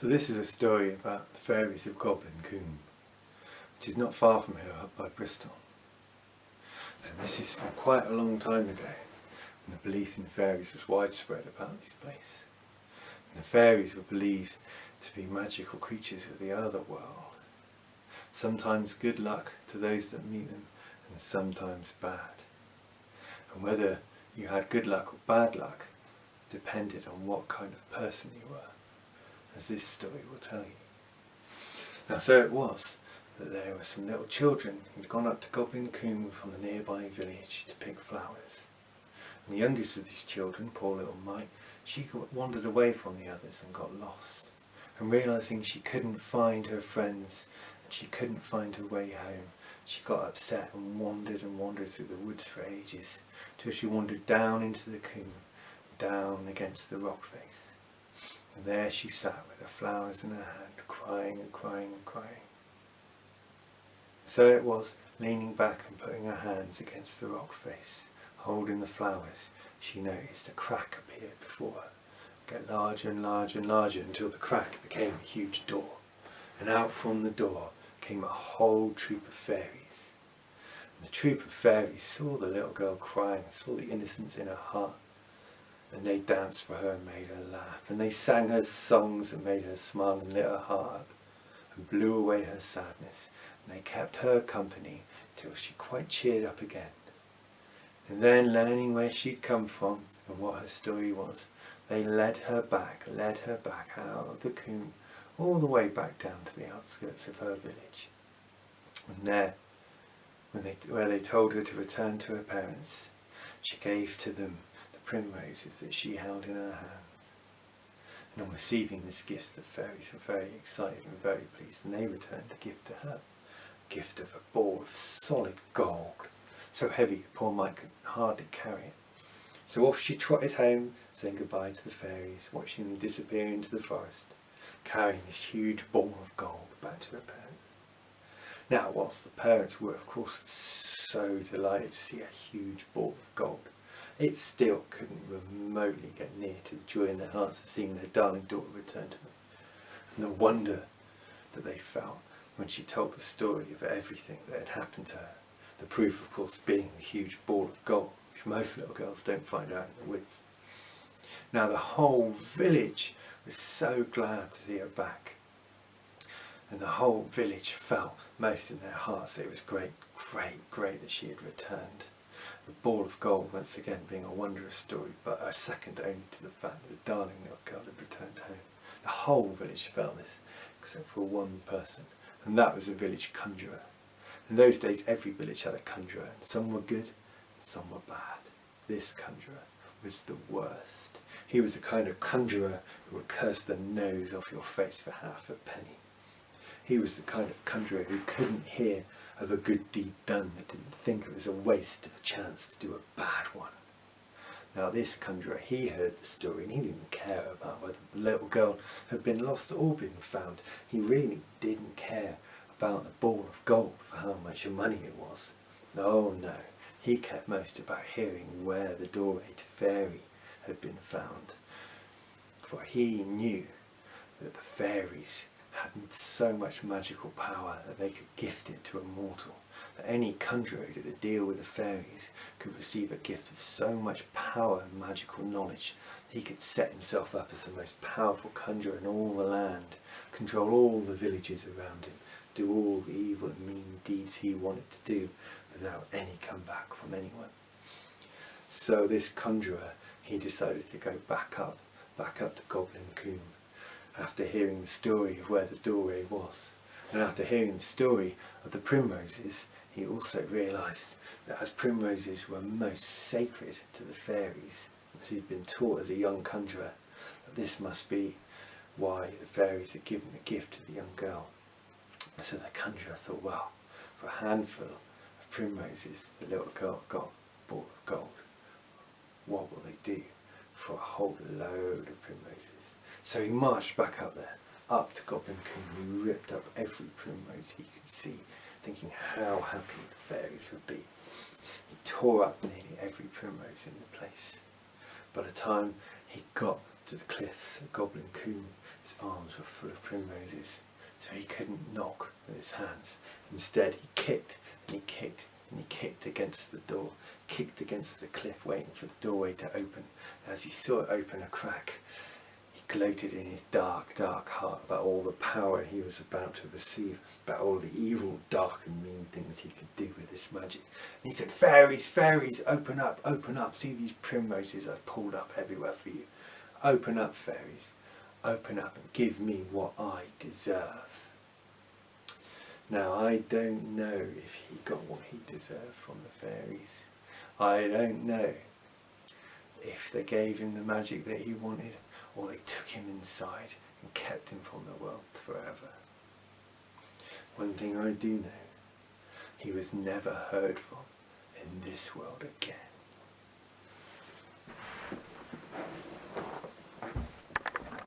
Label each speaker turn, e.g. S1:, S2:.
S1: So this is a story about the fairies of Goblin, Combe, which is not far from here, up by Bristol. And this is from quite a long time ago, when the belief in fairies was widespread about this place. And the fairies were believed to be magical creatures of the other world. Sometimes good luck to those that meet them, and sometimes bad. And whether you had good luck or bad luck depended on what kind of person you were, as this story will tell you. Now so it was that there were some little children who'd gone up to Goblin Combe from the nearby village to pick flowers. And the youngest of these children, poor little Mike, she wandered away from the others and got lost. And realising she couldn't find her friends and she couldn't find her way home, she got upset and wandered through the woods for ages, till she wandered down into the combe, down against the rock face. And there she sat with her flowers in her hand, crying and crying and crying. So it was, leaning back and putting her hands against the rock face, holding the flowers, she noticed a crack appeared before her, get larger and larger and larger until the crack became a huge door. And out from the door came a whole troop of fairies. And the troop of fairies saw the little girl crying, saw the innocence in her heart, and they danced for her and made her laugh, and they sang her songs that made her smile and lit her heart up, and blew away her sadness, and they kept her company till she quite cheered up again. And then, learning where she'd come from and what her story was, they led her back out of the combe, all the way back down to the outskirts of her village. And there, where they told her to return to her parents, she gave to them the primroses that she held in her hand. And on receiving this gift, the fairies were very excited and very pleased, and they returned a gift to her, a gift of a ball of solid gold, so heavy poor Mike could hardly carry it. So off she trotted home, saying goodbye to the fairies, watching them disappear into the forest, carrying this huge ball of gold back to her parents. Now, whilst the parents were of course so delighted to see a huge ball of gold, it still couldn't remotely get near to the joy in their hearts of seeing their darling daughter return to them, and the wonder that they felt when she told the story of everything that had happened to her. The proof, of course, being the huge ball of gold, which most little girls don't find out in the woods. Now the whole village was so glad to see her back, and the whole village felt most in their hearts that it was great that she had returned. The ball of gold once again being a wondrous story, but a second only to the fact that the darling little girl had returned home. The whole village felt this, except for one person, and that was the village conjurer. In those days every village had a conjurer, and some were good and some were bad. This conjurer was the worst. He was the kind of conjurer who would curse the nose off your face for half a penny. He was the kind of conjurer who couldn't hear of a good deed done, that didn't think it was a waste of a chance to do a bad one. Now this conjurer, he heard the story and he didn't care about whether the little girl had been lost or been found. He really didn't care about the ball of gold for how much money it was. Oh no, he cared most about hearing where the doorway to fairy had been found. For he knew that the fairies had so much magical power that they could gift it to a mortal, that any conjurer who did a deal with the fairies could receive a gift of so much power and magical knowledge that he could set himself up as the most powerful conjurer in all the land, control all the villages around him, do all the evil and mean deeds he wanted to do without any comeback from anyone. So this conjurer, he decided to go back up to Goblin Combe, after hearing the story of where the doorway was, and after hearing the story of the primroses, he also realised that as primroses were most sacred to the fairies, as he'd been taught as a young conjurer, that this must be why the fairies had given the gift to the young girl. So the conjurer thought, well, for a handful of primroses the little girl got a ball of gold. What will they do for a whole load of primroses? So he marched back up there, up to Goblin Combe. He ripped up every primrose he could see, thinking how happy the fairies would be. He tore up nearly every primrose in the place. By the time he got to the cliffs of Goblin Combe. His arms were full of primroses, so he couldn't knock with his hands. Instead, he kicked and he kicked and he kicked against the door, kicked against the cliff, waiting for the doorway to open. And as he saw it open a crack, he gloated in his dark, dark heart about all the power he was about to receive, about all the evil, dark and mean things he could do with this magic. And he said, "Fairies, fairies, open up, see these primroses I've pulled up everywhere for you. Open up, fairies, open up and give me what I deserve." Now, I don't know if he got what he deserved from the fairies. I don't know if they gave him the magic that he wanted, or they took him inside and kept him from the world forever. One thing I do know, he was never heard from in this world again.